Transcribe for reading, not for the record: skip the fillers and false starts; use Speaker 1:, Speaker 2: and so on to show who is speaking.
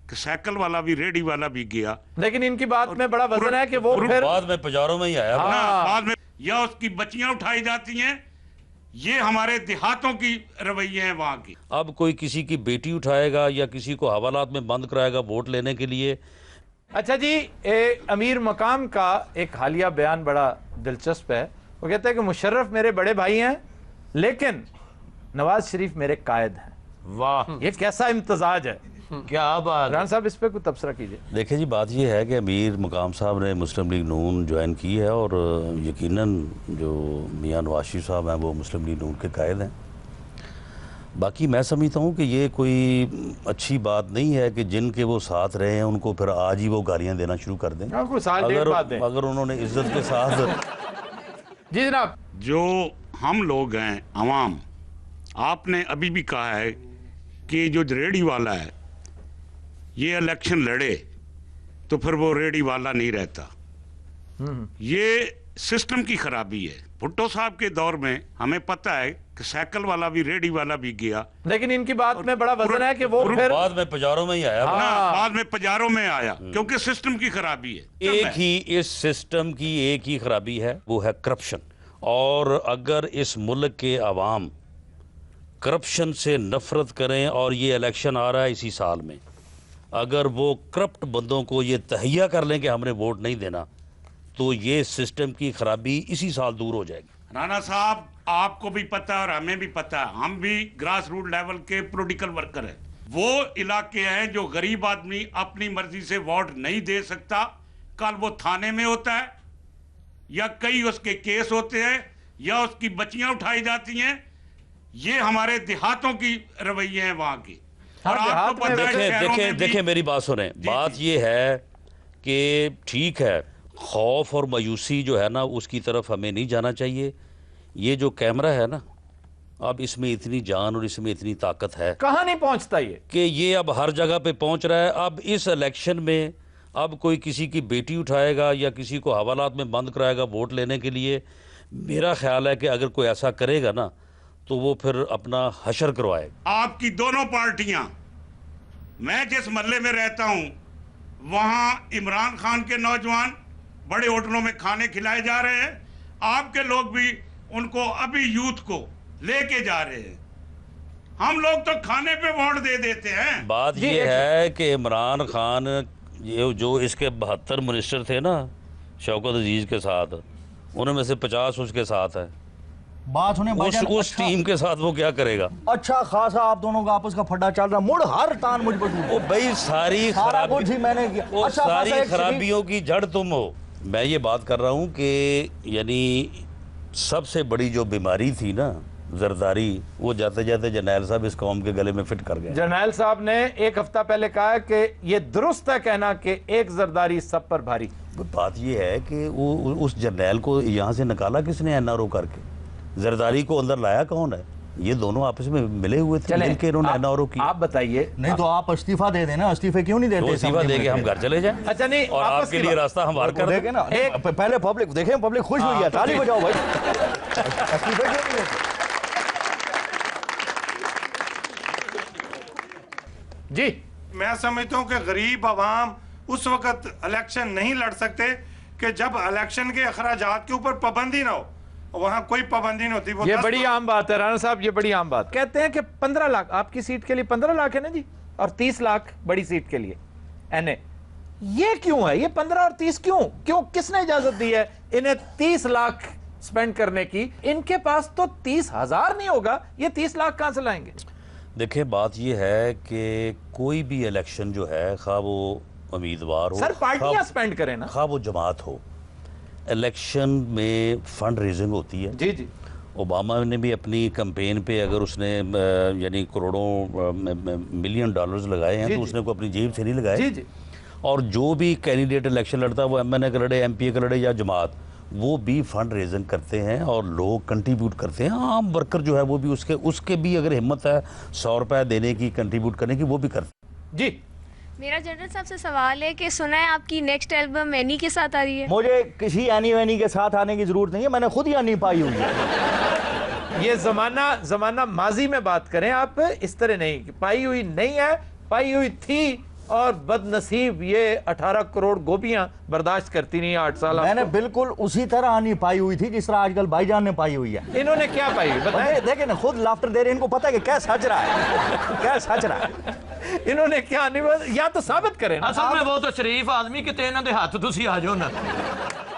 Speaker 1: کہ سائیکل والا بھی ریڈی والا بھی گیا،
Speaker 2: لیکن ان کی بات میں بڑا وزن ہے کہ وہ پھر
Speaker 3: بعد میں پجاروں میں ہی آیا
Speaker 1: بعد میں یا اس کی بچیاں اٹھائی جاتی ہیں. یہ ہمارے دیہاتوں کی رویے ہیں وہاں کی.
Speaker 3: اب کوئی کسی کی بیٹی اٹھائے گا یا کسی کو حوالات میں بند کرائے گا ووٹ لینے کے لیے.
Speaker 2: اچھا جی، امیر مقام کا ایک حالیہ بیان بڑا دلچسپ ہے. وہ کہتا ہے کہ مشرف میرے بڑے بھائی ہیں لیکن نواز شریف میرے قائد ہیں. واہ، یہ کیسا امتزاج ہے.
Speaker 4: کیا بات.
Speaker 2: رحان صاحب اس پہ کوئی تبصرہ کیجئے.
Speaker 3: دیکھیں جی، بات یہ ہے کہ امیر مقام صاحب نے مسلم لیگ نون جوائن کی ہے اور یقیناً جو میاں نواز شریف صاحب ہیں وہ مسلم لیگ نون کے قائد ہیں. باقی میں سمجھتا ہوں کہ یہ کوئی اچھی بات نہیں ہے کہ جن کے وہ ساتھ رہے ہیں ان کو پھر آج ہی وہ گالیاں دینا شروع کر دیں.
Speaker 2: کوئی سال ڈیڑھ بعد دیں.
Speaker 3: اگر انہوں نے عزت کے ساتھ
Speaker 2: جی جناب.
Speaker 1: جو ہم لوگ ہیں عوام، آپ نے ابھی بھی کہا ہے کہ جو ریڈی والا ہے یہ الیکشن لڑے تو پھر وہ ریڈی والا نہیں رہتا. یہ سسٹم کی خرابی ہے. بھٹو صاحب کے دور میں ہمیں پتہ ہے کہ سائیکل والا بھی ریڈی والا بھی گیا،
Speaker 2: لیکن ان کی بات میں بڑا وزن ہے کہ وہ پھر
Speaker 3: بعد میں پجاروں میں ہی آیا.
Speaker 1: بعد میں پجاروں میں آیا کیونکہ سسٹم کی خرابی ہے.
Speaker 3: ایک ہی اس سسٹم کی ایک ہی خرابی ہے، وہ ہے کرپشن. اور اگر اس ملک کے عوام کرپشن سے نفرت کریں، اور یہ الیکشن آ رہا ہے اسی سال میں، اگر وہ کرپٹ بندوں کو یہ تہیہ کر لیں کہ ہم نے ووٹ نہیں دینا تو یہ سسٹم کی خرابی اسی سال دور ہو جائے گی.
Speaker 1: رانا صاحب، آپ کو بھی پتہ اور ہمیں بھی پتہ، ہم بھی گراس روٹ لیول کے پولیٹیکل ورکر ہیں. وہ علاقے ہیں جو غریب آدمی اپنی مرضی سے ووٹ نہیں دے سکتا. کل وہ تھانے میں ہوتا ہے یا کئی اس کے کیس ہوتے ہیں یا اس کی بچیاں اٹھائی جاتی ہیں. یہ ہمارے دیہاتوں کی رویے ہیں وہاں کی. اور آپ کو پتہ ہے شہروں میں بھی.
Speaker 3: دیکھیں میری بات سنیں. بات یہ ہے کہ ٹھیک ہے، خوف اور مایوسی جو ہے نا اس کی طرف ہمیں نہیں جانا چاہیے. یہ جو کیمرہ ہے نا، اب اس میں اتنی جان اور اس میں اتنی طاقت ہے
Speaker 2: کہاں نہیں پہنچتا
Speaker 3: کہ یہ اب ہر جگہ پہ پہنچ رہا ہے. اب اس الیکشن میں اب کوئی کسی کی بیٹی اٹھائے گا یا کسی کو حوالات میں بند کرائے گا ووٹ لینے کے لیے. میرا خیال ہے کہ اگر کوئی ایسا کرے گا نا تو وہ پھر اپنا حشر کروائے گا.
Speaker 1: آپ کی دونوں پارٹیاں، میں جس محلے میں رہتا ہوں وہاں عمران خان کے نوجوان بڑے ہوٹلوں میں کھانے کھلائے جا رہے ہیں. آپ کے لوگ بھی ان کو ابھی یوتھ کو لے کے جا رہے ہیں. ہم لوگ تو کھانے پہ ووٹ دے دیتے ہیں.
Speaker 3: بات یہ ہے کہ عمران خان یہ جو اس کے 72 منسٹر تھے نا شوکت عزیز کے ساتھ، انہوں میں سے 50 اس کے ساتھ ہیں.
Speaker 4: بات سنیں بھائی جان،
Speaker 3: اس ٹیم کے ساتھ وہ کیا کرے گا؟
Speaker 4: اچھا خاصا آپ دونوں کا آپس کا پھڈا چل رہا، مڑ ہر تان مجھ پر ٹوٹ.
Speaker 3: وہ بھائی ساری
Speaker 4: سارا کچھ ہی میں نے کیا.
Speaker 3: وہ
Speaker 4: اچھا
Speaker 3: ساری
Speaker 4: خاصا ایک
Speaker 3: خرابیوں کی جڑ تم ہو. میں یہ بات کر رہا ہوں کہ یعنی سب سے بڑی جو بیماری تھی نا زرداری، وہ جاتے جاتے جرنیل صاحب اس قوم کے گلے میں فٹ کر گئے.
Speaker 2: جرنیل صاحب نے ایک ہفتہ پہلے کہا ہے کہ یہ درست ہے کہنا کہ ایک زرداری سب پر بھاری.
Speaker 3: بات یہ ہے کہ وہ اس جرنیل کو یہاں سے نکالا کس نے این آر او کر کے؟ زرداری کو اندر لایا کون ہے؟ یہ دونوں آپس میں ملے ہوئے تھے، مل کے انہوں نے این آر او کی.
Speaker 2: آپ بتائیے.
Speaker 4: نہیں تو آپ استعفیٰ دے دیں نا. استعفے کیوں نہیں دیتے؟
Speaker 3: استعفیٰ دے کے ہم گھر چلے جائیں
Speaker 2: اچھا نہیں،
Speaker 3: اور آپ کے لیے راستہ ہموار کر دیں.
Speaker 4: دیکھیں نا، پہلے پبلک دیکھیں، پبلک خوش ہوئی ہے، تالی بجاؤ بھائی. استعفے کیوں نہیں دیتے؟
Speaker 2: جی
Speaker 5: میں سمجھتا ہوں کہ غریب عوام اس وقت الیکشن نہیں لڑ سکتے کہ جب الیکشن کے اخراجات کے اوپر پابندی نہ ہو. وہااں کوئی پابندی نہیں ہوتی.
Speaker 2: یہ بڑی عام بات ہے رانا صاحب، یہ بڑی عام بات. کہتے ہیں کہ 15 لاکھ آپ کی سیٹ کے لیے 15 لاکھ ہے نا جی، اور 30 لاکھ بڑی سیٹ کے لیے این اے. یہ کیوں ہے؟ یہ 15 اور 30 کیوں کس نے اجازت دی ہے انہیں 30 لاکھ سپینڈ کرنے کی؟ ان کے پاس تو 30,000 نہیں ہوگا، یہ 30 لاکھ کہاں سے لائیں گے؟
Speaker 3: دیکھیں بات یہ ہے کہ کوئی بھی الیکشن جو ہے، خواہ وہ امیدوار ہو،
Speaker 2: سر پارٹیاں سپینڈ کریں نا،
Speaker 3: خواہ وہ جماعت ہو، الیکشن میں فنڈ ریزنگ ہوتی ہے.
Speaker 2: جی جی.
Speaker 3: اوباما نے بھی اپنی کمپین پہ اگر اس نے یعنی کروڑوں ملین ڈالرز لگائے ہیں تو اس نے کوئی اپنی جیب سے نہیں لگائے.
Speaker 2: جی جی.
Speaker 3: اور جو بھی کینڈیڈیٹ الیکشن لڑتا ہے، وہ ایم این اے کا لڑے، ایم پی اے کا لڑے یا جماعت، وہ بھی فنڈ ریزنگ کرتے ہیں اور لوگ کنٹریبیوٹ کرتے ہیں. عام ورکر جو ہے وہ بھی اس کے بھی اگر ہمت ہے 100 روپے دینے کی، کنٹریبیوٹ کرنے کی، وہ بھی کرتے ہیں.
Speaker 2: جی
Speaker 6: میرا جنرل صاحب سے سوال ہے کہ سنا ہے آپ کی نیکسٹ البم اینی کے ساتھ آ رہی ہے؟
Speaker 4: مجھے کسی اینی وینی کے ساتھ آنے کی ضرورت نہیں ہے، میں نے خود ہی اینی پائی ہوئی ہے.
Speaker 2: یہ زمانہ ماضی میں بات کریں آپ، اس طرح نہیں. پائی ہوئی نہیں ہے، پائی ہوئی تھی اور بد نصیب یہ 18 کروڑ گوبیاں برداشت کرتی نہیں 8 سال.
Speaker 4: میں نے بالکل اسی طرح آنی پائی ہوئی تھی جس طرح آج کل بھائی جان نے پائی ہوئی ہے.
Speaker 2: انہوں نے کیا پائی بتائیں؟
Speaker 4: دیکھیں نا خود لافٹر دے رہے ہیں, ان کو پتہ ہے کہ کیا سچ رہا ہے, کیا سچ رہا ہے.
Speaker 2: انہوں نے کیا نہیں, یا تو ثابت کریں نا.
Speaker 7: اصل میں وہ تو شریف آدمی کہ انہاں دے ہاتھ تسی آ جاؤ نا.